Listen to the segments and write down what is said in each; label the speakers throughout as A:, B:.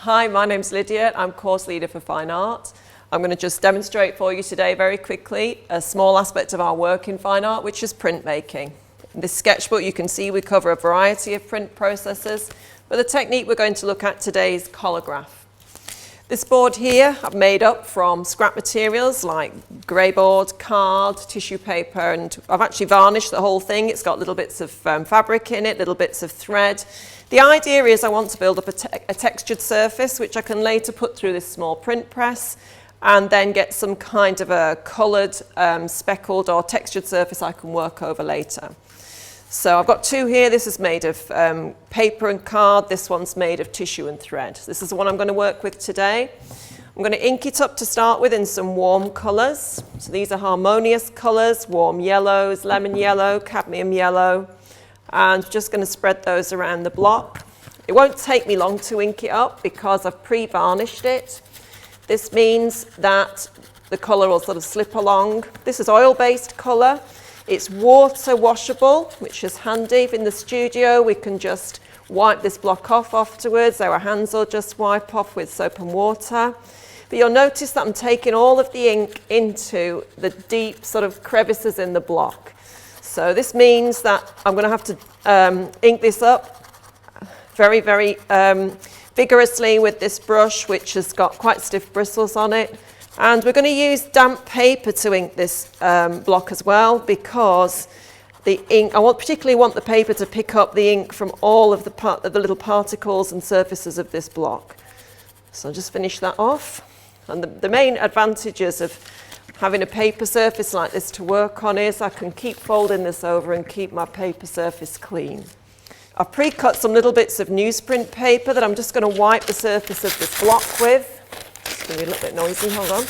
A: Hi, my name's Lydia. I'm course leader for Fine Art. I'm going to just demonstrate for you today very quickly a small aspect of our work in fine art, which is printmaking. In this sketchbook you can see we cover a variety of print processes, but the technique we're going to look at today is collograph. This board here I've made up from scrap materials like grey board, card, tissue paper, and I've actually varnished the whole thing. It's got little bits of fabric in it, little bits of thread. The idea is I want to build up a textured surface which I can later put through this small print press and then get some kind of a coloured, speckled or textured surface I can work over later. So I've got two here. This is made of paper and card. This one's made of tissue and thread. This is the one I'm going to work with today. I'm going to ink it up to start with in some warm colours. So these are harmonious colours, warm yellows, lemon yellow, cadmium yellow. And just going to spread those around the block. It won't take me long to ink it up because I've pre-varnished it. This means that the colour will sort of slip along. This is oil-based colour. It's water washable, which is handy. If in the studio we can just wipe this block off afterwards. Our hands will just wipe off with soap and water. But you'll notice that I'm taking all of the ink into the deep sort of crevices in the block. So this means that I'm going to have to ink this up very, very vigorously with this brush, which has got quite stiff bristles on it. And we're going to use damp paper to ink this block as well, because the ink, particularly want the paper to pick up the ink from all of the little particles and surfaces of this block. So I'll just finish that off. And the main advantages of having a paper surface like this to work on is I can keep folding this over and keep my paper surface clean. I've pre-cut some little bits of newsprint paper that I'm just going to wipe the surface of this block with. It's going to be a little bit noisy, hold on.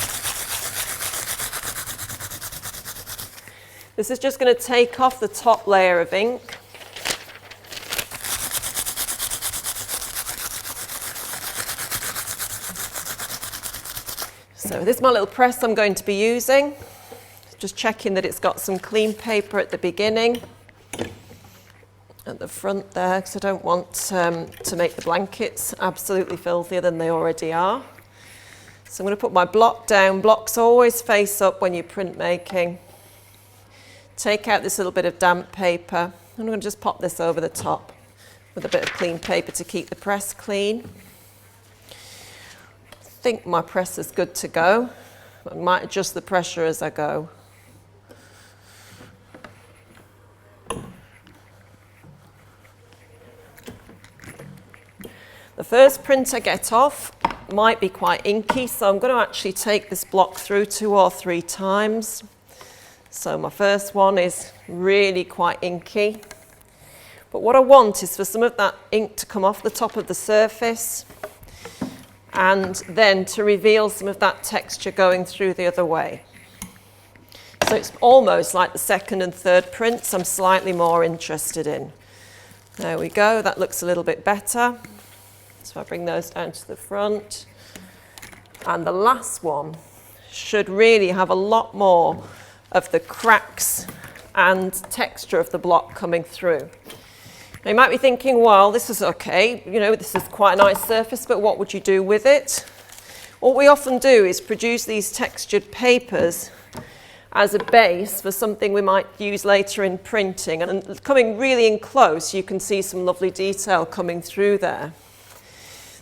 A: This is just going to take off the top layer of ink. So this is my little press I'm going to be using. Just checking that it's got some clean paper at the beginning, at the front there, because I don't want to make the blankets absolutely filthier than they already are. So I'm going to put my block down. Blocks always face up when you're printmaking. Take out this little bit of damp paper. And I'm going to just pop this over the top with a bit of clean paper to keep the press clean. I think my press is good to go. I might adjust the pressure as I go. The first print I get off might be quite inky, so I'm going to actually take this block through 2 or 3 times. So my first one is really quite inky. But what I want is for some of that ink to come off the top of the surface and then to reveal some of that texture going through the other way. So it's almost like the second and third prints I'm slightly more interested in. There we go, that looks a little bit better. So I bring those down to the front. And the last one should really have a lot more of the cracks and texture of the block coming through. Now you might be thinking, well, this is okay, you know, this is quite a nice surface, but what would you do with it? What we often do is produce these textured papers as a base for something we might use later in printing. And coming really in close, you can see some lovely detail coming through there.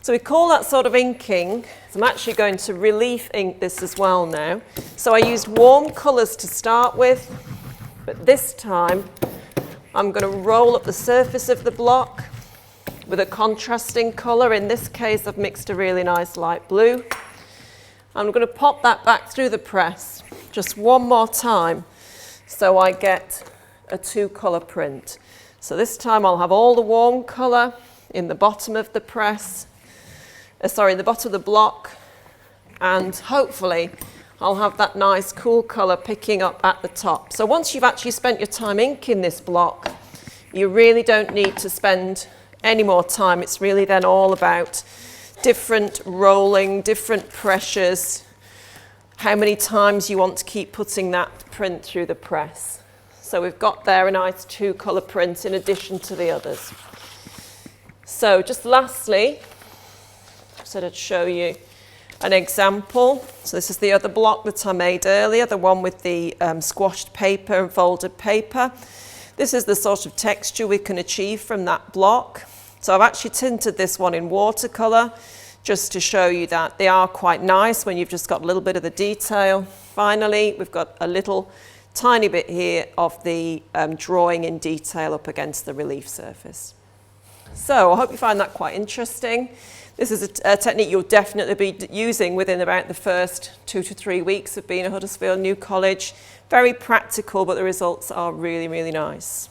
A: So we call that sort of inking. So I'm actually going to relief ink this as well now. So I used warm colours to start with, but this time I'm going to roll up the surface of the block with a contrasting colour. In this case I've mixed a really nice light blue. I'm going to pop that back through the press just one more time so I get a 2-colour print. So this time I'll have all the warm colour in the bottom of the press. The bottom of the block, and hopefully I'll have that nice cool colour picking up at the top. So once you've actually spent your time inking this block, you really don't need to spend any more time. It's really then all about different rolling, different pressures, how many times you want to keep putting that print through the press. So we've got there a nice 2-colour print in addition to the others. So just lastly, said I'd show you an example. So this is the other block that I made earlier, the one with the squashed paper and folded paper. This is the sort of texture we can achieve from that block. So I've actually tinted this one in watercolour just to show you that they are quite nice when you've just got a little bit of the detail. Finally, we've got a little tiny bit here of the drawing in detail up against the relief surface. So I hope you find that quite interesting. This is a technique you'll definitely be using within about the first 2 to 3 weeks of being at Huddersfield New College. Very practical, but the results are really, really nice.